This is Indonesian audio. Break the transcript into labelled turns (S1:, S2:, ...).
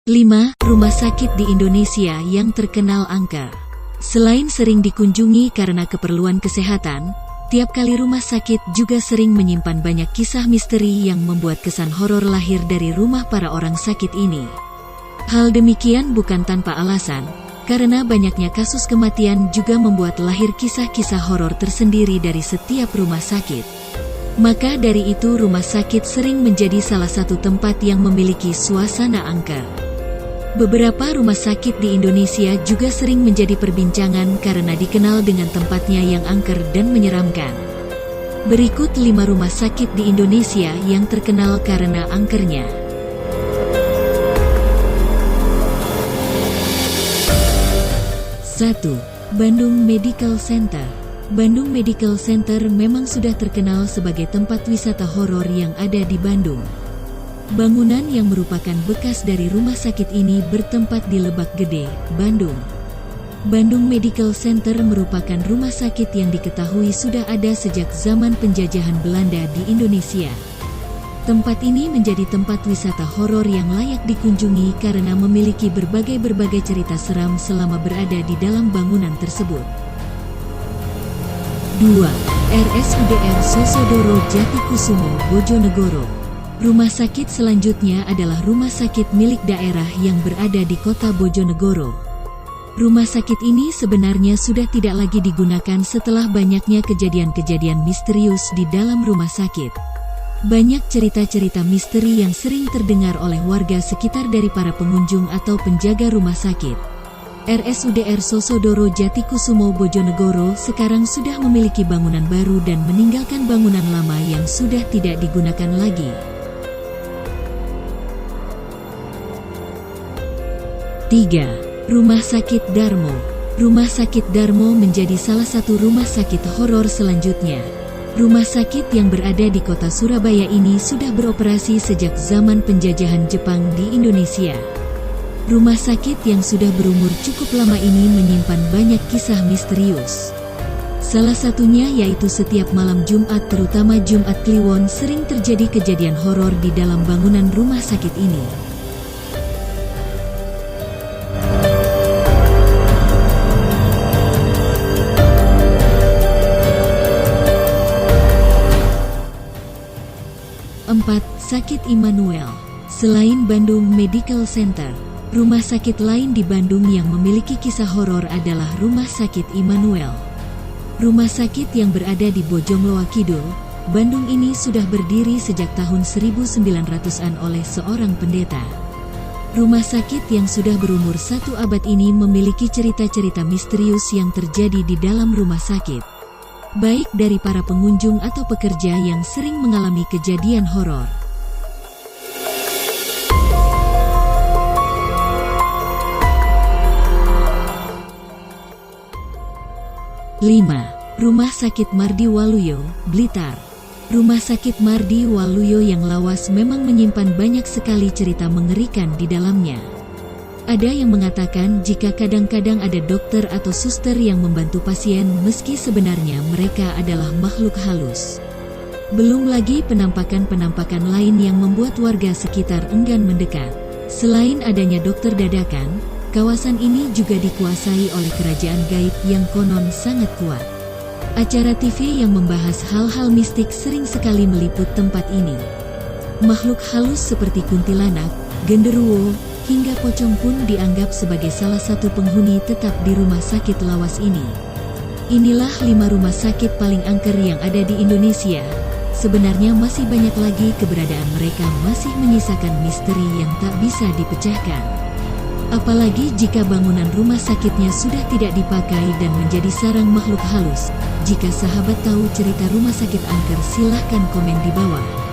S1: 5. Rumah sakit di Indonesia yang terkenal angker. Selain sering dikunjungi karena keperluan kesehatan, tiap kali rumah sakit juga sering menyimpan banyak kisah misteri yang membuat kesan horor lahir dari rumah para orang sakit ini. Hal demikian bukan tanpa alasan, karena banyaknya kasus kematian juga membuat lahir kisah-kisah horor tersendiri dari setiap rumah sakit. Maka dari itu rumah sakit sering menjadi salah satu tempat yang memiliki suasana angker. Beberapa rumah sakit di Indonesia juga sering menjadi perbincangan karena dikenal dengan tempatnya yang angker dan menyeramkan. Berikut 5 rumah sakit di Indonesia yang terkenal karena angkernya. 1. Bandung Medical Center. Bandung Medical Center memang sudah terkenal sebagai tempat wisata horor yang ada di Bandung. Bangunan yang merupakan bekas dari rumah sakit ini bertempat di Lebak Gede, Bandung. Bandung Medical Center merupakan rumah sakit yang diketahui sudah ada sejak zaman penjajahan Belanda di Indonesia. Tempat ini menjadi tempat wisata horor yang layak dikunjungi karena memiliki berbagai cerita seram selama berada di dalam bangunan tersebut. 2. RSUDR Sosodoro Jatikusumo, Bojonegoro. Rumah sakit selanjutnya adalah rumah sakit milik daerah yang berada di kota Bojonegoro. Rumah sakit ini sebenarnya sudah tidak lagi digunakan setelah banyaknya kejadian-kejadian misterius di dalam rumah sakit. Banyak cerita-cerita misteri yang sering terdengar oleh warga sekitar dari para pengunjung atau penjaga rumah sakit. RSUDR Sosodoro Jatikusumo Bojonegoro sekarang sudah memiliki bangunan baru dan meninggalkan bangunan lama yang sudah tidak digunakan lagi. 3. Rumah Sakit Darmo. Rumah Sakit Darmo menjadi salah satu rumah sakit horor selanjutnya. Rumah sakit yang berada di kota Surabaya ini sudah beroperasi sejak zaman penjajahan Jepang di Indonesia. Rumah sakit yang sudah berumur cukup lama ini menyimpan banyak kisah misterius. Salah satunya yaitu setiap malam Jumat, terutama Jumat Kliwon, sering terjadi kejadian horor di dalam bangunan rumah sakit ini. 4. Sakit Immanuel. Selain Bandung Medical Center, rumah sakit lain di Bandung yang memiliki kisah horor adalah Rumah Sakit Immanuel. Rumah sakit yang berada di Bojongloa Kidul, Bandung ini sudah berdiri sejak tahun 1900-an oleh seorang pendeta. Rumah sakit yang sudah berumur 1 abad ini memiliki cerita-cerita misterius yang terjadi di dalam rumah sakit, baik dari para pengunjung atau pekerja yang sering mengalami kejadian horor. 5. Rumah Sakit Mardi Waluyo, Blitar. Rumah Sakit Mardi Waluyo yang lawas memang menyimpan banyak sekali cerita mengerikan di dalamnya. Ada yang mengatakan jika kadang-kadang ada dokter atau suster yang membantu pasien meski sebenarnya mereka adalah makhluk halus. Belum lagi penampakan-penampakan lain yang membuat warga sekitar enggan mendekat. Selain adanya dokter dadakan, kawasan ini juga dikuasai oleh kerajaan gaib yang konon sangat kuat. Acara TV yang membahas hal-hal mistik sering sekali meliput tempat ini. Makhluk halus seperti kuntilanak, genderuwo, hingga pocong pun dianggap sebagai salah satu penghuni tetap di rumah sakit lawas ini. Inilah 5 rumah sakit paling angker yang ada di Indonesia. Sebenarnya masih banyak lagi, keberadaan mereka masih menyisakan misteri yang tak bisa dipecahkan. Apalagi jika bangunan rumah sakitnya sudah tidak dipakai dan menjadi sarang makhluk halus. Jika sahabat tahu cerita rumah sakit angker, silahkan komen di bawah.